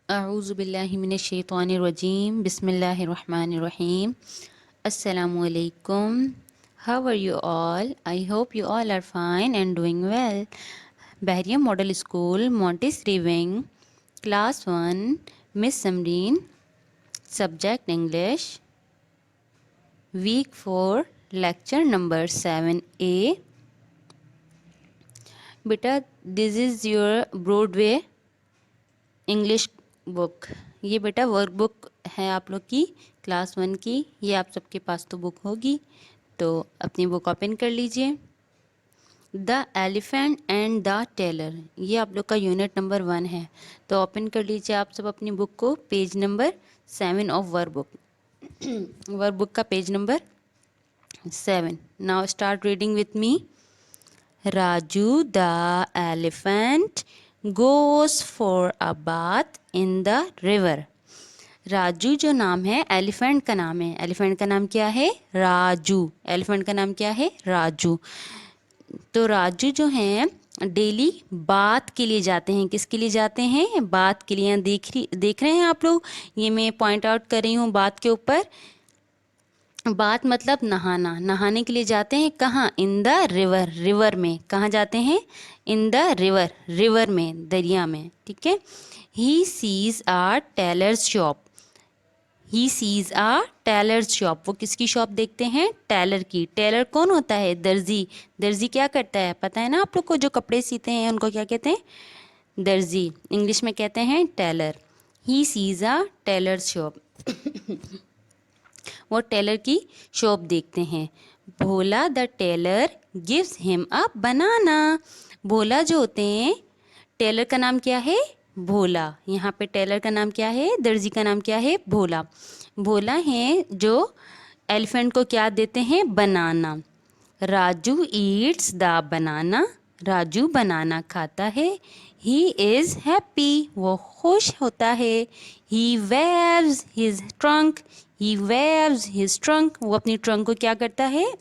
अऊज़ु बिल्लाहि मिनश शैतानिर रजीम बिस्मिल्लाहिर रहमानिर रहीम अस्सलामु अलैकुम। How are you all? I hope you all are fine and doing well. Bahria Model School, Montessori Wing, Class 1, Miss Samreen, Subject English, Week 4, Lecture number 7A. बेटा this is your Broadway English book. ये बेटा work book है आप लोग की class 1 की। ये आप सबके पास तो बुक होगी, तो अपनी बुक ओपन कर लीजिए। The elephant and the tailor, ये आप लोग का यूनिट नंबर 1 है। तो ओपन कर लीजिए आप सब अपनी बुक को, page number 7 of workbook. Workbook का page number 7। Now start reading with me. Raju the elephant goes for a bath in the river. Raju जो नाम है, एलिफेंट का नाम है। एलिफेंट का नाम क्या है? राजू। एलिफेंट का नाम क्या है? राजू। तो राजू जो हैं डेली बात के लिए जाते हैं। किसके लिए जाते हैं? बात के लिए। यहाँ देख रहे हैं आप लोग, ये मैं पॉइंट आउट कर रही हूँ बात के ऊपर। बात मतलब नहाना। नहाने के लिए जाते हैं कहाँ? इन द रिवर। रिवर में। कहाँ जाते हैं? इन द रिवर। रिवर में, दरिया में। ठीक है। He sees a tailor's shop. He sees a tailor's shop. वो किसकी शॉप देखते हैं? टेलर की। टेलर कौन होता है? दर्जी। दर्जी क्या करता है पता है ना आप लोग को? जो कपड़े सीते हैं उनको क्या कहते हैं? दर्जी। इंग्लिश में कहते हैं tailor. He sees a tailor's shop. वो टेलर की शॉप देखते हैं। Bhola the tailor gives him a banana. Bhola जो होते हैं, टेलर का नाम क्या है? भोला। यहाँ पे टेलर का नाम क्या है? दर्जी का नाम क्या है? भोला। भोला है जो एलिफेंट को क्या देते हैं? Banana. Raju eats the banana. Raju banana खाता है। He is happy. वो खुश होता है। He waves his trunk. He waves his trunk. वो अपनी ट्रंक को क्या करता है?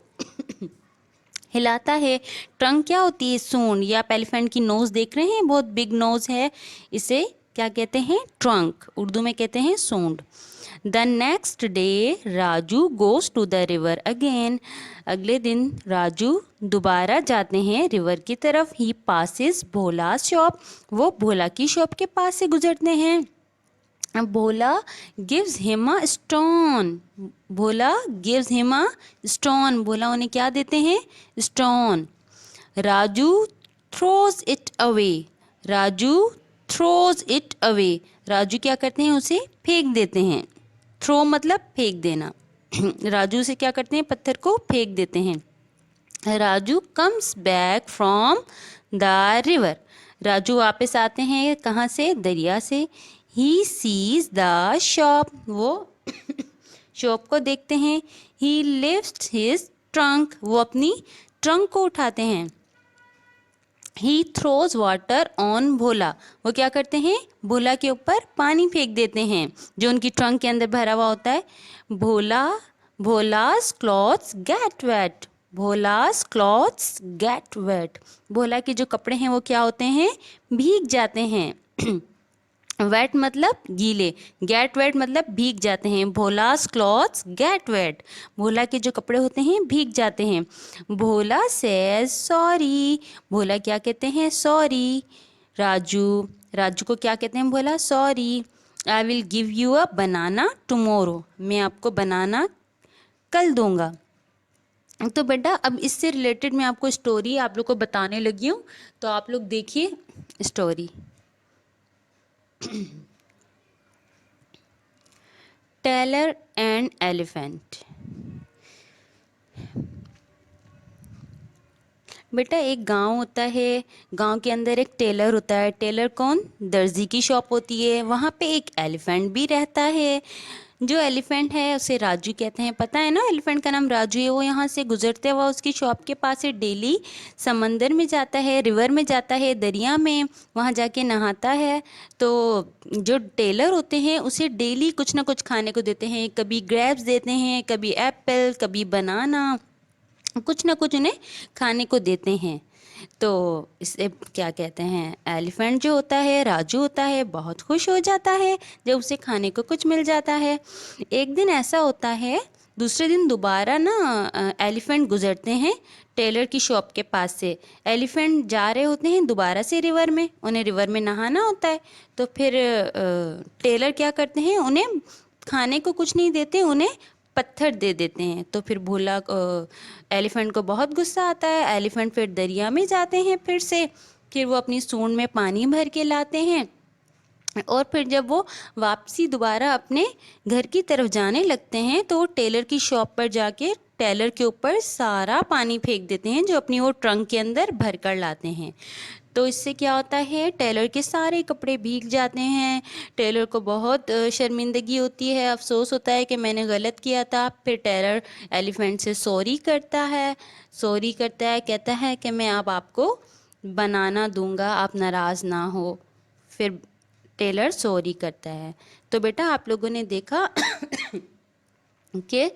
हिलाता है। ट्रंक क्या होती है? सूंड। ये आप एलिफेंट की नोज़ देख रहे हैं, बहुत बिग नोज़ है। इसे क्या कहते हैं? ट्रंक। उर्दू में कहते हैं सूंड। The next day Raju goes to the river again. अगले दिन राजू दोबारा जाते हैं रिवर की तरफ। He passes Bhola shop. वो भोला की शॉप के पास से गुजरते हैं। अब Bhola gives him a stone. Bhola gives him a stone. Bhola उन्हें क्या देते हैं? Stone. Raju throws it away. Raju throws it away. Raju क्या करते हैं? उसे फेंक देते हैं। थ्रो मतलब फेंक देना। राजू से क्या करते हैं? पत्थर को फेंक देते हैं। Raju comes back from the river. Raju वापस आते हैं कहाँ से? दरिया से। He sees the shop. वो शॉप को देखते हैं। ही लिफ्ट्स हिज ट्रंक। वो अपनी ट्रंक को उठाते हैं। ही थ्रोज वाटर ऑन भोला। वो क्या करते हैं? भोला के ऊपर पानी फेंक देते हैं जो उनकी ट्रंक के अंदर भरा हुआ होता है। Bhola's clothes get wet. Bhola's clothes get wet. Bhola के जो कपड़े हैं वो क्या होते हैं? भीग जाते हैं। वेट मतलब गीले। गेट वेट मतलब भीग जाते हैं। भोलास क्लॉथ्स गेट वेट। भोला के जो कपड़े होते हैं भीग जाते हैं। भोला सेज सॉरी। भोला क्या कहते हैं? सॉरी। राजू को क्या कहते हैं? Bhola sorry. I will give you a banana tomorrow. मैं आपको बनाना कल दूंगा। तो बेटा अब इससे रिलेटेड मैं आपको स्टोरी आप लोग को बताने लगी हूँ, तो आप लोग देखिए स्टोरी। Taylor and elephant. बेटा एक गांव होता है। गांव के अंदर एक टेलर होता है। टेलर कौन? दर्जी की शॉप होती है। वहाँ पे एक एलिफेंट भी रहता है। जो एलिफेंट है उसे राजू कहते हैं। पता है ना एलिफेंट का नाम राजू है। वो यहाँ से गुजरते हुआ उसकी शॉप के पास से डेली समंदर में जाता है, रिवर में जाता है, दरिया में, वहाँ जाके नहाता है। तो जो टेलर होते हैं उसे डेली कुछ ना कुछ खाने को देते हैं। कभी ग्रेप्स देते हैं, कभी एप्पल, कभी बनाना, कुछ ना कुछ उन्हें खाने को देते हैं। तो इसे क्या कहते हैं, एलिफेंट जो होता है, राजू होता है, बहुत खुश हो जाता है जब उसे खाने को कुछ मिल जाता है। एक दिन ऐसा होता है, दूसरे दिन दोबारा ना एलिफेंट गुजरते हैं टेलर की शॉप के पास से। एलिफेंट जा रहे होते हैं दोबारा से रिवर में, उन्हें रिवर में नहाना होता है। तो फिर टेलर क्या करते हैं, उन्हें खाने को कुछ नहीं देते, उन्हें पत्थर दे देते हैं। तो फिर भोला एलिफेंट को बहुत गुस्सा आता है। एलिफेंट फिर दरिया में जाते हैं फिर से, फिर वो अपनी सूंड में पानी भर के लाते हैं। और फिर जब वो वापसी दोबारा अपने घर की तरफ जाने लगते हैं तो वो टेलर की शॉप पर जाके टेलर के ऊपर सारा पानी फेंक देते हैं जो अपनी वो ट्रंक के अंदर भर कर लाते हैं। तो इससे क्या होता है, टेलर के सारे कपड़े भीग जाते हैं। टेलर को बहुत शर्मिंदगी होती है, अफसोस होता है कि मैंने गलत किया था। फिर टेलर एलिफेंट से सॉरी करता है, कहता है कि मैं अब आपको बनाना दूंगा, आप नाराज़ ना हो। फिर टेलर सॉरी करता है। तो बेटा आप लोगों ने देखा कि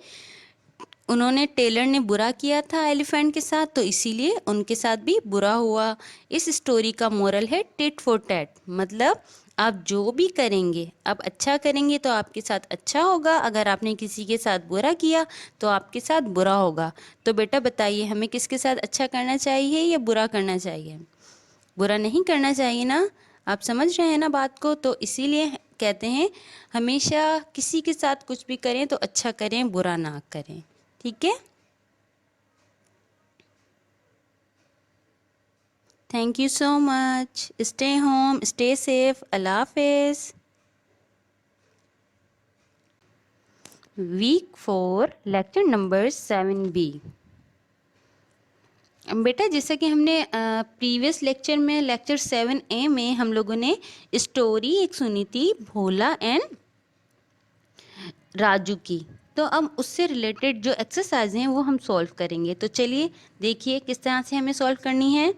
उन्होंने टेलर ने बुरा किया था एलिफेंट के साथ, तो इसीलिए उनके साथ भी बुरा हुआ। इस स्टोरी का मोरल है टिट फॉर टैट, मतलब आप जो भी करेंगे, आप अच्छा करेंगे तो आपके साथ अच्छा होगा, अगर आपने किसी के साथ बुरा किया तो आपके साथ बुरा होगा। तो बेटा बताइए, हमें किसके साथ अच्छा करना चाहिए या बुरा करना चाहिए? बुरा नहीं करना चाहिए ना, आप समझ रहे हैं ना बात को? तो इसीलिए कहते हैं हमेशा किसी के साथ कुछ भी करें तो अच्छा करें, बुरा ना करें। ठीक है, thank you so much, stay home, stay safe, अल्लाह हाफिज। Week 4 lecture number 7B। बेटा जैसा कि हमने प्रीवियस लेक्चर में लेक्चर 7A में हम लोगों ने स्टोरी एक सुनी थी भोला एंड राजू की। तो अब उससे रिलेटेड जो एक्सरसाइज हैं वो हम सॉल्व करेंगे। तो चलिए देखिए किस तरह से हमें सॉल्व करनी है।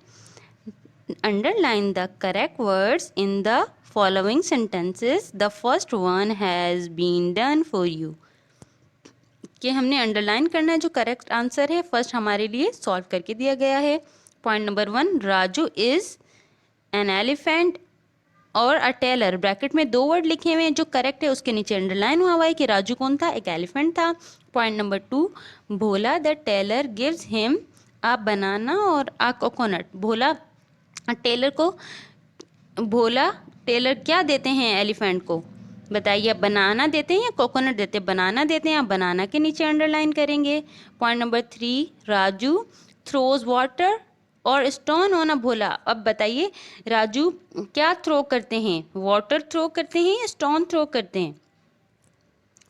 Underline the correct words in the following sentences, the first one has been done for you. कि हमने अंडरलाइन करना है जो करेक्ट आंसर है, फर्स्ट हमारे लिए सॉल्व करके दिया गया है। Point number 1, Raju is an elephant और अ टेलर, ब्रैकेट में 2 वर्ड लिखे हुए हैं, जो करेक्ट है उसके नीचे अंडरलाइन हुआ है कि राजू कौन था, एक एलिफेंट था। Point number 2, Bhola the tailor gives him a banana और अ कोकोनट। भोला टेलर क्या देते हैं एलिफेंट को, बताइए, बनाना देते हैं या कोकोनट देते हैं? बनाना देते हैं, आप बनाना के नीचे अंडरलाइन करेंगे। Point number 3, Raju throws water और स्टोन ऑन अ भोला। अब बताइए राजू क्या थ्रो करते हैं, वाटर थ्रो करते हैं या स्टोन थ्रो करते हैं?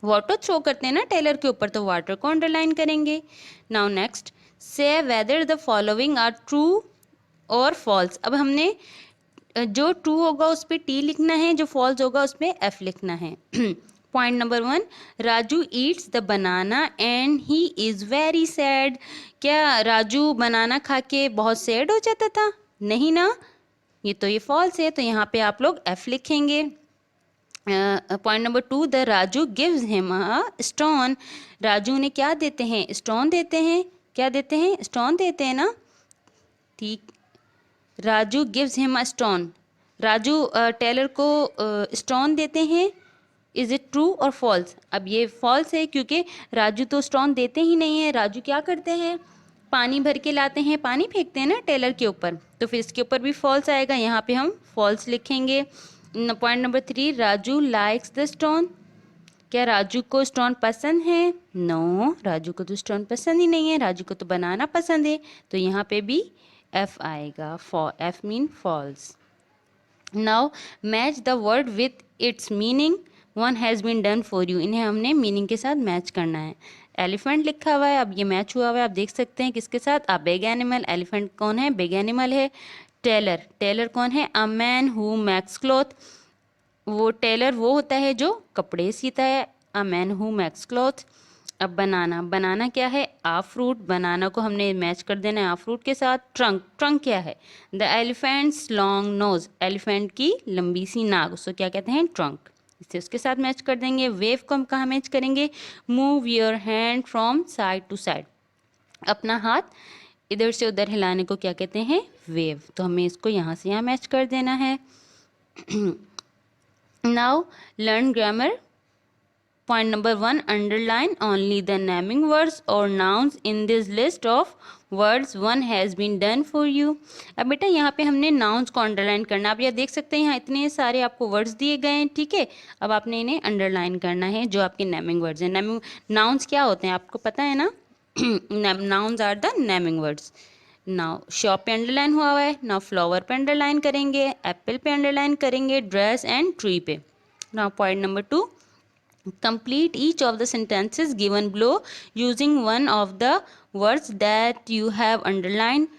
वाटर थ्रो करते हैं ना टेलर के ऊपर, तो वाटर को अंडरलाइन करेंगे। Now next, say whether the following are true और फॉल्स। अब हमने जो ट्रू होगा उस पर टी लिखना है, जो फॉल्स होगा उस पर एफ लिखना है। Point number 1, Raju eats the banana and he is very sad. क्या राजू बनाना खा के बहुत सैड हो जाता था? नहीं ना, ये फॉल्स है, तो यहाँ पे आप लोग एफ लिखेंगे। Point number 2, the Raju gives him a stone. Raju ने क्या देते हैं, स्टोन देते हैं। क्या देते हैं, स्टोन देते हैं ना, ठीक। Raju gives him a stone, Raju tailor को स्टोन देते हैं। इज़ इट ट्रू और फॉल्स? अब ये फॉल्स है क्योंकि राजू तो स्टोन देते ही नहीं है। राजू क्या करते हैं, पानी भर के लाते हैं, पानी फेंकते हैं ना टेलर के ऊपर, तो फिर इसके ऊपर भी फॉल्स आएगा, यहाँ पे हम फॉल्स लिखेंगे। Point number 3, Raju likes the stone. क्या राजू को स्टोन पसंद है? नो, राजू को तो स्टोन पसंद ही नहीं है, राजू को तो बनाना पसंद है, तो यहाँ पे भी एफ आएगा, F mean false. Now match the word with its meaning, one has been done for you. इन्हें हमने मीनिंग के साथ मैच करना है। एलिफेंट लिखा हुआ है, अब ये मैच हुआ हुआ है, आप देख सकते हैं किसके साथ, अ बिग एनिमल। एलिफेंट कौन है, बिग एनिमल है। टेलर कौन है, a man who makes cloth. वो टेलर वो होता है जो कपड़े सीता है, a man who makes cloth. अब बनाना क्या है, आ फ्रूट। बनाना को हमने मैच कर देना है आ फ्रूट के साथ। ट्रंक क्या है, the elephants long nose. Elephant की लंबी सी नाक, उसको क्या कहते हैं, ट्रंक। इसे उसके साथ मैच कर देंगे। वेव को हम कहाँ मैच करेंगे, move your hand from side to side. अपना हाथ इधर से उधर हिलाने को क्या कहते हैं? वेव। तो हमें इसको यहाँ से यहाँ मैच कर देना है। Now learn grammar. Point number 1, underline only the naming words or nouns in this list of words one has been done for you। अब बेटा यहाँ पे हमने nouns को underline करना। आप यह देख सकते हैं यहाँ इतने सारे आपको words दिए गए हैं, ठीक है। अब आपने इन्हें underline करना है जो आपके naming words हैं। naming nouns क्या होते हैं आपको पता है ना? nouns are the naming words। Now shop पे अंडरलाइन हुआ है, नाउ फ्लावर पे अंडरलाइन करेंगे, एप्पल पे अंडरलाइन करेंगे, ड्रेस एंड ट्री पे। Now point number 2, complete each of the sentences given below using one of the words that you have underlined.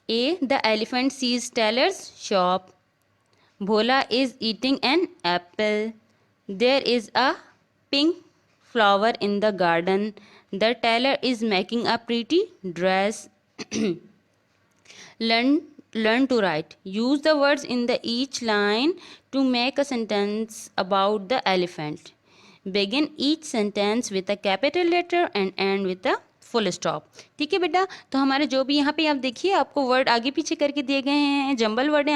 A, the elephant sees Taylor's shop. Bhola is eating an apple. There is a pink flower in the garden. The tailor is making a pretty dress. Learn to write. Use the words in the each line to make a sentence about the elephant. Begin each sentence with a capital letter and end with a full stop. ठीक है बेटा, तो हमारे जो भी यहाँ पे आप देखिए आपको वर्ड आगे पीछे करके दिए गए हैं, जंबल वर्ड है,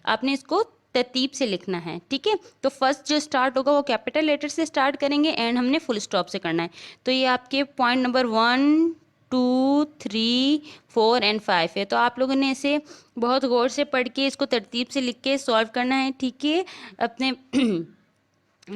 आपने इसको तरतीब से लिखना है। ठीक है, तो फर्स्ट जो स्टार्ट होगा वो कैपिटल लेटर से स्टार्ट करेंगे, एंड हमने फुल स्टॉप से करना है। तो ये आपके पॉइंट नंबर 1, 2, 3, 4 एंड 5 है। तो आप लोगों ने इसे बहुत गौर से पढ़ के इसको तरतीब से लिख के सॉल्व करना है। ठीक है, अपने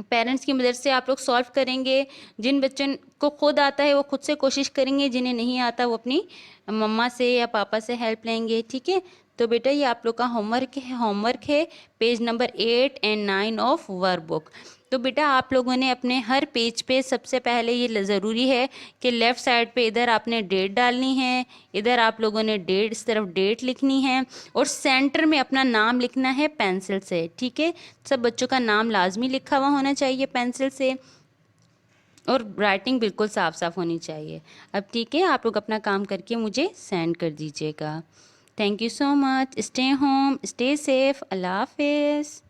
पेरेंट्स की मदद से आप लोग सॉल्व करेंगे। जिन बच्चों को खुद आता है वो खुद से कोशिश करेंगे, जिन्हें नहीं आता वो अपनी मम्मा से या पापा से हेल्प लेंगे। ठीक है, तो बेटा ये आप लोग का होमवर्क है page number 8 and 9 of work book. तो बेटा आप लोगों ने अपने हर पेज पे सबसे पहले ये ज़रूरी है कि लेफ़्ट साइड पे इधर आपने डेट डालनी है, इधर आप लोगों ने डेट, इस तरफ डेट लिखनी है, और सेंटर में अपना नाम लिखना है पेंसिल से। ठीक है, सब बच्चों का नाम लाजमी लिखा हुआ होना चाहिए पेंसिल से, और राइटिंग बिल्कुल साफ साफ होनी चाहिए। अब ठीक है, आप लोग अपना काम करके मुझे सेंड कर दीजिएगा। Thank you so much. Stay home, stay safe. अल्लाह हाफिज़।